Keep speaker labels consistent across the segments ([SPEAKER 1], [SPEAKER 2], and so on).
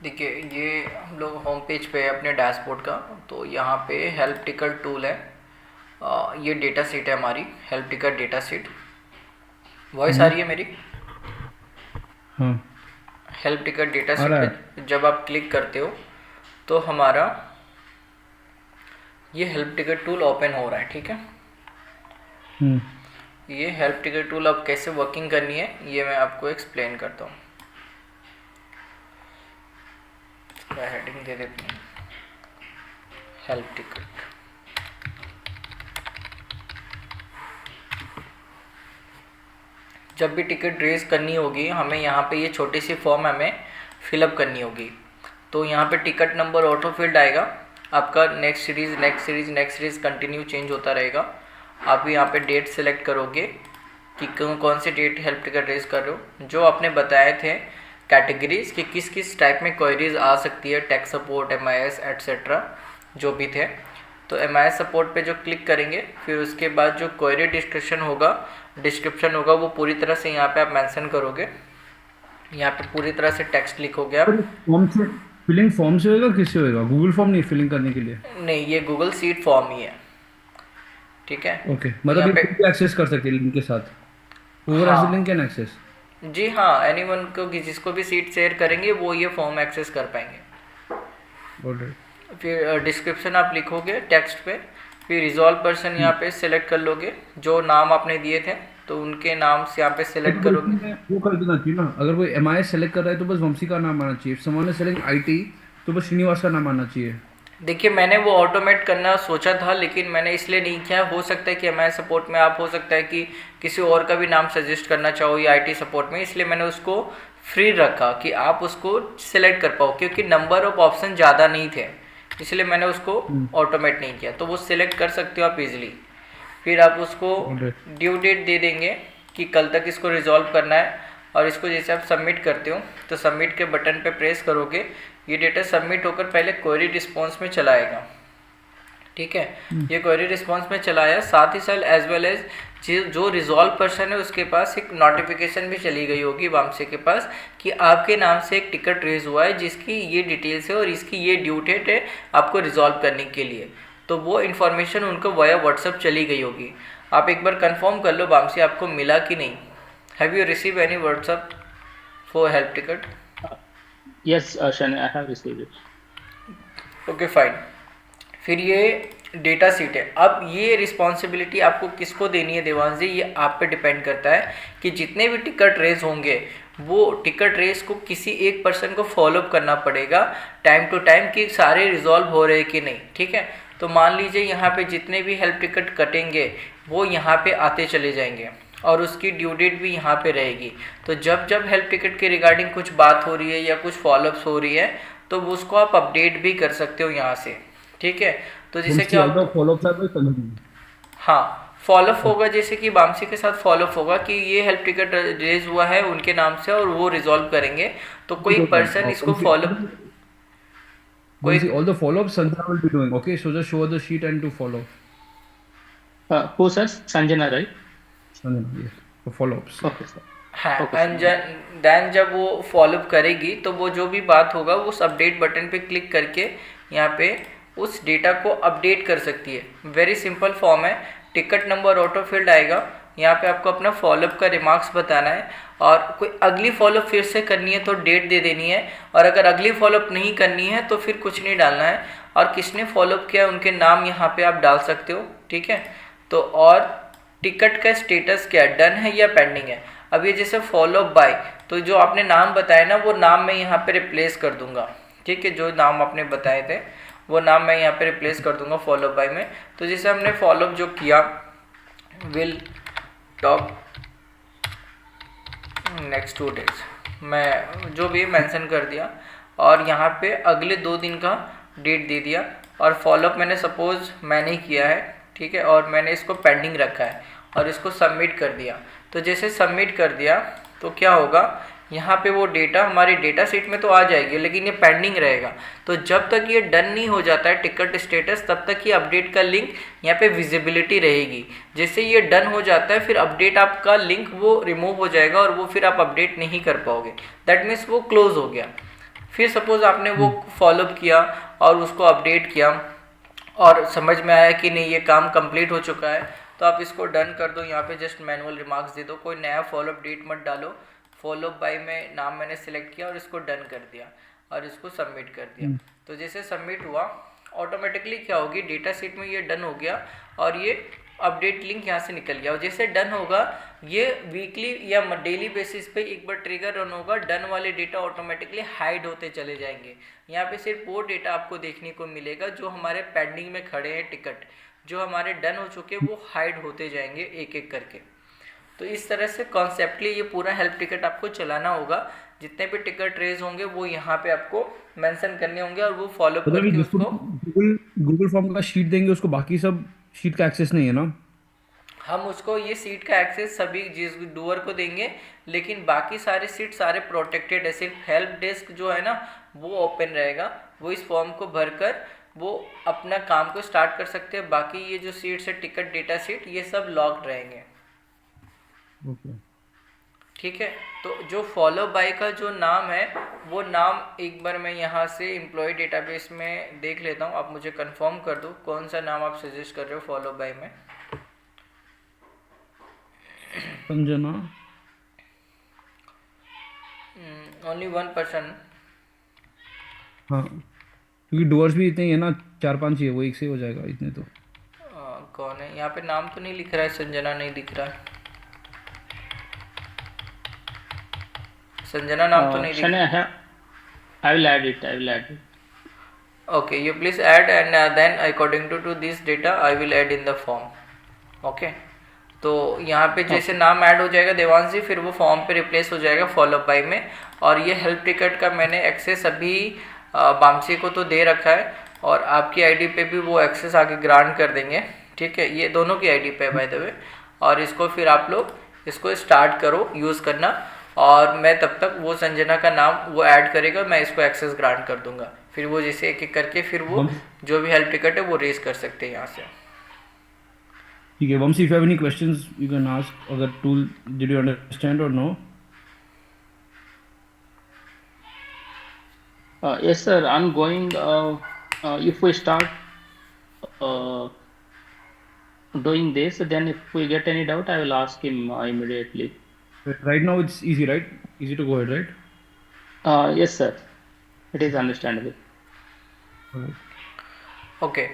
[SPEAKER 1] देखिए, ये हम लोग होम पेज पे है अपने डैशबोर्ड का। तो यहाँ पे हेल्प टिकट टूल है। ये डेटा सीट है हमारी, help ticket data sheet. Voice आ
[SPEAKER 2] हम्म।
[SPEAKER 1] रही है मेरी?
[SPEAKER 2] हाँ।
[SPEAKER 1] हेल्प टिकट डेटा
[SPEAKER 2] आ
[SPEAKER 1] सीट
[SPEAKER 2] रहा
[SPEAKER 1] पे
[SPEAKER 2] है।
[SPEAKER 1] जब आप क्लिक करते हो तो हमारा ये हेल्प टिकट टूल ओपन हो रहा है। ठीक है,
[SPEAKER 2] हम्म।
[SPEAKER 1] ये हेल्प टिकट टूल अब कैसे वर्किंग करनी है ये मैं आपको एक्सप्लेन करता हूँ। इसका हेडिंग दे देते हैं, हेल्प टिकट। जब भी टिकट रेज करनी होगी हमें यहाँ पे ये छोटी सी फॉर्म हमें फिलअप करनी होगी। तो यहाँ पे टिकट नंबर ऑटो फील्ड आएगा आपका, next series next series next series continue change होता रहेगा। आप यहाँ पे डेट सेलेक्ट करोगे कि कौन सी डेट हेल्प टिकट रेज कर रहे हो। जो आपने बताए थे कैटेगरीज कि किस किस टाइप में क्वेरीज आ सकती है, टेक सपोर्ट, एमआईएस एट्सेट्रा जो भी थे, तो एमआईएस सपोर्ट पे जो क्लिक करेंगे फिर उसके बाद जो क्वेरी डिस्क्रिप्शन होगा वो पूरी तरह से यहाँ पे आप मेंशन करोगे। यहाँ पे पूरी तरह से टेक्स्ट लिखोगे
[SPEAKER 2] पर
[SPEAKER 1] आप।
[SPEAKER 2] फॉर्म से फिलिंग फॉर्म से होएगा, किससे होएगा? गूगल फॉर्म नहीं फिलिंग करने के लिए?
[SPEAKER 1] नहीं, ये गूगल सीट फॉर्म ही है। ठीक है,
[SPEAKER 2] ओके,
[SPEAKER 1] तो
[SPEAKER 2] मतलब
[SPEAKER 1] यहाँ
[SPEAKER 2] ये
[SPEAKER 1] पे
[SPEAKER 2] कोई भी एक्सेस कर सकते हैं लिंक के साथ? ओवर एज लिंक
[SPEAKER 1] हाँ,
[SPEAKER 2] कैन एक्सेस?
[SPEAKER 1] जी हाँ, एनीवन को जिसको भी सीट शेयर करेंगे वो ये फॉर्म एक्सेस कर पाएंगे।
[SPEAKER 2] ऑलराइट।
[SPEAKER 1] फिर डिस्क्रिप्शन आप लिखोगे टेक्स्ट पे, फिर रिजॉल्व पर्सन यहाँ पे सेलेक्ट कर लोगे, जो नाम आपने दिए थे तो उनके नाम से यहाँ पे
[SPEAKER 2] तो
[SPEAKER 1] सेलेक्ट
[SPEAKER 2] फिर
[SPEAKER 1] करोगे।
[SPEAKER 2] इसमें वो कर देना चाहिए ना, अगर कोई एम आई सेलेक्ट कर रहा है तो बस वंशी का नाम आना चाहिए, सामान्य सेलेक्ट आईटी तो बस श्रीनिवास का नाम आना चाहिए।
[SPEAKER 1] देखिए, मैंने वो ऑटोमेट करना सोचा था लेकिन मैंने इसलिए नहीं किया। हो सकता है कि एम आई सपोर्ट में आप, हो सकता है कि किसी और का भी नाम सजेस्ट करना चाहो या आईटी सपोर्ट में, इसलिए मैंने उसको फ्री रखा कि आप उसको सिलेक्ट कर पाओ, क्योंकि नंबर ऑफ ऑप्शन ज़्यादा नहीं थे, इसलिए मैंने उसको
[SPEAKER 2] हम्म।
[SPEAKER 1] ऑटोमेट नहीं किया। तो वो सिलेक्ट कर सकते हो आप इजीली। फिर आप उसको
[SPEAKER 2] ऑलराइट।
[SPEAKER 1] ड्यू डेट दे देंगे कि कल तक इसको रिजॉल्व करना है। और इसको जैसे आप सबमिट करते हो तो सबमिट के बटन पे प्रेस करोगे, ये डेटा सबमिट होकर पहले क्वेरी रिस्पॉन्स में चला आएगा। ठीक है,
[SPEAKER 2] हम्म।
[SPEAKER 1] ये क्वेरी रिस्पॉन्स में चला आया, साथ ही साथ एज वेल एज जो रिजॉल्व पर्सन है उसके पास एक नोटिफिकेशन भी चली गई होगी वामसे के पास कि आपके नाम से एक टिकट रेज हुआ है जिसकी ये डिटेल्स है और इसकी ये ड्यू डेट है आपको रिजॉल्व करने के लिए। तो वो इन्फॉर्मेशन उनको वाया व्हाट्सअप चली गई होगी। आप एक बार कंफर्म कर लो वामसे आपको मिला कि नहीं। Have you receive any WhatsApp for help ticket?
[SPEAKER 3] Yes, Shani, I have received it.
[SPEAKER 1] Okay fine. फिर ये डेटा सीट है। अब ये रिस्पॉन्सिबिलिटी आपको किसको देनी है देवांश जी, ये आप पे डिपेंड करता है कि जितने भी टिकट रेज होंगे वो टिकट रेस को किसी एक पर्सन को फॉलोअप करना पड़ेगा टाइम टू टाइम कि सारे रिजॉल्व हो रहे कि नहीं। ठीक है, तो मान लीजिए यहाँ पे जितने भी हेल्प टिकट कटेंगे वो यहाँ पे आते चले जाएंगे और उसकी ड्यू डेट भी यहाँ पे रहेगी। तो जब जब हेल्प टिकट के रिगार्डिंग कुछ बात हो रही है या कुछ फॉलोअप्स हो रही है तो उसको आप अपडेट भी कर सकते हो यहाँ से। ठीक है, तो जिससे
[SPEAKER 2] वंशी
[SPEAKER 1] क्या,
[SPEAKER 2] ऑल द फॉलोअप है कोई समझ नहीं।
[SPEAKER 1] हाँ, फॉलोअप होगा जैसे कि बामसी के साथ फॉलोअप होगा कि ये हेल्प टिकट रेज हुआ है उनके नाम से और वो रिजॉल्व करेंगे। तो कोई पर्सन इसको फॉलो, कोई,
[SPEAKER 2] Once all the follow-ups Sanjana will be doing. Okay, so just show the sheet and to follow.
[SPEAKER 3] Who, sir? Sanjana, right?
[SPEAKER 2] Sanjana, yes. For follow-ups.
[SPEAKER 3] Okay, sir.
[SPEAKER 1] हाँ,
[SPEAKER 3] Okay,
[SPEAKER 1] एंड
[SPEAKER 3] sir.
[SPEAKER 1] देन जब वो follow up करेगी तो वो जो भी बात होगा वो उस अपडेट बटन पे क्लिक करके यहाँ पे उस डेटा को अपडेट कर सकती है। वेरी सिंपल फॉर्म है। टिकट नंबर ऑटो फील्ड आएगा, यहाँ पे आपको अपना फॉलोअप का रिमार्क्स बताना है और कोई अगली फॉलोअप फिर से करनी है तो डेट दे देनी है, और अगर अगली फॉलोअप नहीं करनी है तो फिर कुछ नहीं डालना है। और किसने फॉलोअप किया है उनके नाम यहाँ पे आप डाल सकते हो। ठीक है, तो और टिकट का स्टेटस क्या है, डन है या पेंडिंग है। अब ये जैसे फॉलो बाय, तो जो आपने नाम बताया ना वो नाम मैं यहाँ पे रिप्लेस कर दूंगा। ठीक है, जो नाम आपने बताए थे वो नाम मैं यहाँ पे रिप्लेस कर दूंगा फॉलो बाय में। तो जैसे हमने फॉलोअप जो किया, विल टॉक नेक्स्ट 2 डेज, मैं जो भी मेंशन कर दिया और यहाँ पे अगले 2 दिन का डेट दे दिया। और फॉलोअप मैंने सपोज मैंने किया है, ठीक है, और मैंने इसको पेंडिंग रखा है और इसको सबमिट कर दिया। तो जैसे सबमिट कर दिया तो क्या होगा, यहाँ पे वो डेटा हमारी डेटा शीट में तो आ जाएगी लेकिन ये पेंडिंग रहेगा। तो जब तक ये डन नहीं हो जाता है टिकट स्टेटस तब तक ये अपडेट का लिंक यहाँ पे विजिबिलिटी रहेगी। जैसे ये डन हो जाता है फिर अपडेट आपका लिंक वो रिमूव हो जाएगा और वो फिर आप अपडेट नहीं कर पाओगे। दैट मीन्स वो क्लोज हो गया। फिर सपोज आपने वो फॉलोअप किया और उसको अपडेट किया और समझ में आया कि नहीं ये काम कंप्लीट हो चुका है, तो आप इसको डन कर दो। यहाँ पे जस्ट मैनुअल रिमार्क्स दे दो, कोई नया फॉलोअप डेट मत डालो। फॉलोअप बाय में नाम मैंने सेलेक्ट किया और इसको डन कर दिया और इसको सबमिट कर दिया। तो जैसे सबमिट हुआ ऑटोमेटिकली क्या होगी, डेटा शीट में ये डन हो गया और ये अपडेट लिंक यहाँ से निकल गया। और जैसे डन होगा ये वीकली या डेली बेसिस पे एक बार ट्रिगर रन होगा, डन वाले डेटा ऑटोमेटिकली हाइड होते चले जाएंगे। यहाँ पे सिर्फ वो डेटा आपको देखने को मिलेगा जो हमारे पेंडिंग में खड़े हैं टिकट, जो हमारे डन हो चुके हैं वो हाइड होते जाएंगे एक एक करके। तो इस तरह से कॉन्सेप्टली ये पूरा हेल्प टिकट आपको चलाना होगा। जितने भी टिकट रेज होंगे वो यहाँ पे आपको मेंशन करने होंगे और वो फॉलो
[SPEAKER 2] मतलब
[SPEAKER 1] करके
[SPEAKER 2] जिसको
[SPEAKER 1] उसको
[SPEAKER 2] गूगल फॉर्म का शीट देंगे उसको बाकी सब शीट का एक्सेस नहीं है ना?
[SPEAKER 1] हम उसको ये सीट का एक्सेस सभी जिस डूअर को देंगे, लेकिन बाकी सारे सीट सारे प्रोटेक्टेड है। सिर्फ हेल्प डेस्क जो है ना वो ओपन रहेगा, वो इस फॉर्म को भरकर वो अपना काम को स्टार्ट कर सकते हैं। बाकी ये जो सीट्स है टिकट डेटा सीट ये सब लॉक्ड रहेंगे।
[SPEAKER 2] ओके
[SPEAKER 1] ठीक है, तो जो फॉलो बाय का जो नाम है वो नाम एक बार मैं यहाँ से एम्प्लॉय डेटाबेस में देख लेता हूँ। आप मुझे कंफर्म कर दो कौन सा नाम आप सजेस्ट कर रहे हो फॉलो बाय में।
[SPEAKER 2] Sanjana
[SPEAKER 1] only 1 person.
[SPEAKER 2] हाँ क्योंकि डोर्स भी इतने ही है ना, 4-5 ही है, वो एक से हो जाएगा इतने तो।
[SPEAKER 1] कौन है यहाँ पे, नाम तो नहीं लिख रहा है, संजना नहीं दिख रहा है। संजना नाम तो नहीं दिख रहा।
[SPEAKER 3] I will add it. I will add it.
[SPEAKER 1] Okay, you please add and then according to this data I will add in the form. Okay, तो यहाँ पे जैसे नाम ऐड हो जाएगा देवांशी, फिर वो फॉर्म पे रिप्लेस हो जाएगा फॉलो बाय में। और ये हेल्प टिकट का मैंने एक्सेस अभी बामसी को तो दे रखा है और आपकी आईडी पे भी वो एक्सेस आगे ग्रांट कर देंगे। ठीक है, ये दोनों की आईडी पे बाय द वे। और इसको फिर आप लोग इसको स्टार्ट करो यूज़ करना, और मैं तब तक वो संजना का नाम वो ऐड करेगा, मैं इसको एक्सेस ग्रांट कर दूंगा। फिर वो जैसे एक एक करके फिर वो जो भी हेल्प टिकट है वो रेज कर सकते हैं यहाँ से।
[SPEAKER 2] ठीक है Vanshi, if you have any questions you can ask. अगर टूल डिड यू अंडरस्टैंड और no?
[SPEAKER 3] Yes, sir. Ongoing. If we start doing this, then if we get any doubt, I will ask him immediately.
[SPEAKER 2] Right now it's easy, right? Easy to go ahead, right?
[SPEAKER 3] Yes, sir. It is understandable.
[SPEAKER 1] Okay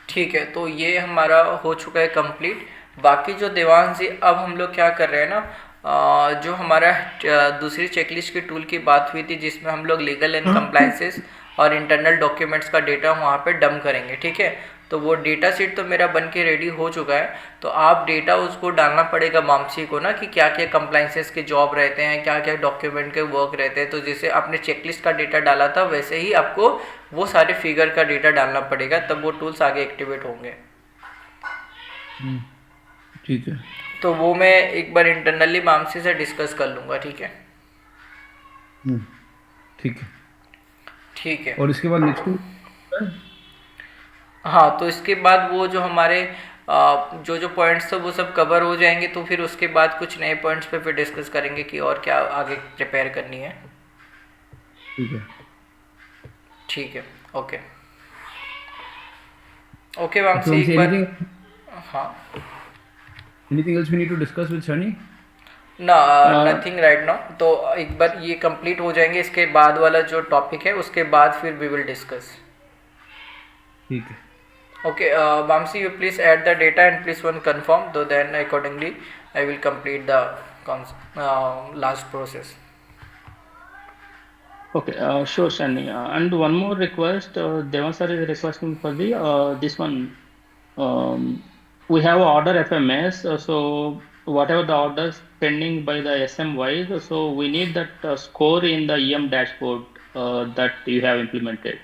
[SPEAKER 1] ठीक है, तो ये हमारा हो चुका है complete. बाकी जो देवांश जी अब हम लोग क्या कर रहे हैं ना, जो हमारा दूसरी चेकलिस्ट की टूल की बात हुई थी जिसमें हम लोग लीगल एंड कंप्लायंसेस और इंटरनल डॉक्यूमेंट्स का डेटा वहाँ पे डंप करेंगे। ठीक है, तो वो डेटा सीट तो मेरा बन के रेडी हो चुका है। तो आप डेटा उसको डालना पड़ेगा मामसी को ना कि क्या क्या कंप्लायंसेस के जॉब रहते हैं, क्या क्या डॉक्यूमेंट के वर्क रहते हैं। तो जैसे आपने चेकलिस्ट का डेटा डाला था वैसे ही आपको वो सारे फिगर का डेटा डालना पड़ेगा, तब वो टूल्स आगे एक्टिवेट होंगे।
[SPEAKER 2] ठीक है,
[SPEAKER 1] तो वो मैं एक बार इंटरनली मामसी से डिस्कस कर लूँगा। ठीक है
[SPEAKER 2] ठीक है
[SPEAKER 1] ठीक है।
[SPEAKER 2] और इसके बाद नेक्स्ट
[SPEAKER 1] हाँ, तो इसके बाद वो जो हमारे जो जो पॉइंट्स थे वो सब कवर हो जाएंगे, तो फिर उसके बाद कुछ नए पॉइंट्स पे फिर डिस्कस करेंगे कि और क्या आगे प्रिपेयर करनी है।
[SPEAKER 2] ठीक है
[SPEAKER 1] ठीक है, ओके ओके वामसी एक बार। हाँ,
[SPEAKER 2] anything else we need to discuss with Sunny?
[SPEAKER 1] ना नथिंग राइट नाउ। तो एक बार ये कंप्लीट हो जाएंगे, इसके बाद वाला जो टॉपिक है उसके बाद फिर वी विल डिस्कस।
[SPEAKER 2] ठीक है
[SPEAKER 1] Okay, Vamsi, you please add the data and please one confirm. So then accordingly, I will complete the last process.
[SPEAKER 3] Okay, sure, Shani. And one more request, Devan sir is requesting for the this one. We have order FMS, so whatever the orders pending by the SM wise, so we need that score in the EM dashboard that you have implemented.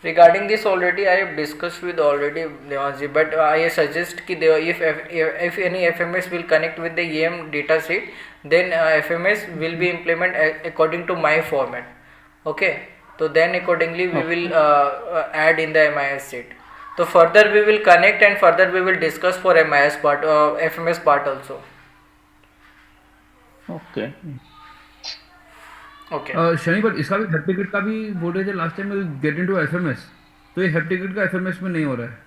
[SPEAKER 1] Regarding this already I have discussed with already Devanshi, but I suggest कि if any FMS will connect with the EM data sheet, then FMS will be implemented according to my format. Okay, so then accordingly we will add in the MIS sheet. So further we will connect and further we will discuss for MIS part, FMS part also.
[SPEAKER 3] Okay.
[SPEAKER 1] Okay.
[SPEAKER 2] Shani, पर इसका भी help ticket का भी बोल रहे थे last time, get into FMS. तो ये हेल्प टिकट का एफएमएस में नहीं हो रहा है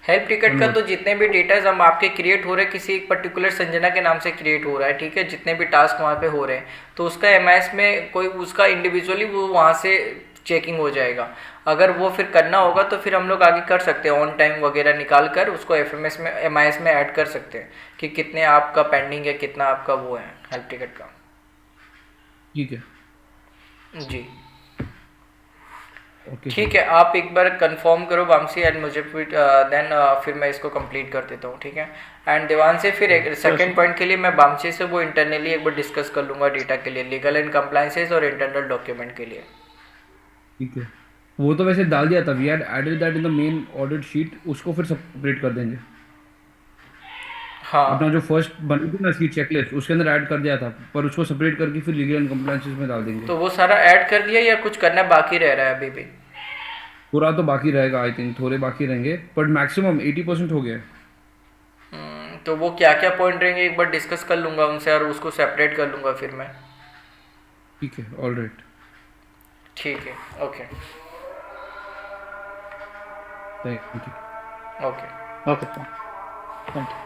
[SPEAKER 1] हेल्प टिकट का तो
[SPEAKER 2] कन्वर्ट।
[SPEAKER 1] जितने भी डेटाज हम आपके क्रिएट हो रहे हैं किसी एक पर्टिकुलर संजना के नाम से क्रिएट हो रहा है, ठीक है, जितने भी टास्क वहाँ पे हो रहे हैं, तो उसका एमआईएस में कोई उसका इंडिविजुअली वो वहाँ से चेकिंग हो जाएगा। अगर वो फिर करना होगा तो फिर हम लोग आगे कर सकते हैं, ऑन टाइम वगैरह निकाल कर उसको एफएमएस में एमआईएस में ऐड कर सकते हैं कि कितने आपका पेंडिंग है, कितना आपका वो है हेल्प टिकट का।
[SPEAKER 2] ठीक है।
[SPEAKER 1] जी।
[SPEAKER 2] Okay sir.
[SPEAKER 1] ठीक है, आप एक बार कंफर्म करो वामसी एंड मुझे फिर देन फिर मैं इसको कंप्लीट कर देता हूँ, ठीक है। एंड देवान से फिर एक
[SPEAKER 3] Sure,
[SPEAKER 1] सेकंड
[SPEAKER 3] sir.
[SPEAKER 1] पॉइंट के लिए मैं बामसी से वो इंटरनली एक बार डिस्कस कर लूँगा डेटा के लिए, लीगल एंड कंप्लाइंसेस और इंटरनल डॉक्यूमेंट के लिए।
[SPEAKER 2] ठीक है, वो तो वैसे डाल दिया था, we had added that in the main audit sheet, उसको फिर सेपरेट कर देंगे। अपना
[SPEAKER 1] हाँ,
[SPEAKER 2] जो फर्स्ट बनी थी ना इसकी चेकलिस्ट, उसके अंदर ऐड कर दिया था, पर उसको सेपरेट करके फिर लीगल एंड कंप्लायंसेस में डाल देंगे।
[SPEAKER 1] तो वो सारा ऐड कर दिया या कुछ करना बाकी रह रहा है अभी भी?
[SPEAKER 2] पूरा तो बाकी रहेगा, आई थिंक थोड़े बाकी रहेंगे, बट मैक्सिमम 80% हो गया है।
[SPEAKER 1] तो वो क्या क्या पॉइंट रहेंगे एक बार डिस्कस कर लूँगा उनसे और उसको सेपरेट कर लूँगा फिर मैं।
[SPEAKER 2] ठीक है, ऑल राइट।
[SPEAKER 1] ठीक है, okay.
[SPEAKER 2] Thank you.
[SPEAKER 1] Okay.
[SPEAKER 3] Okay, sir. Thank you.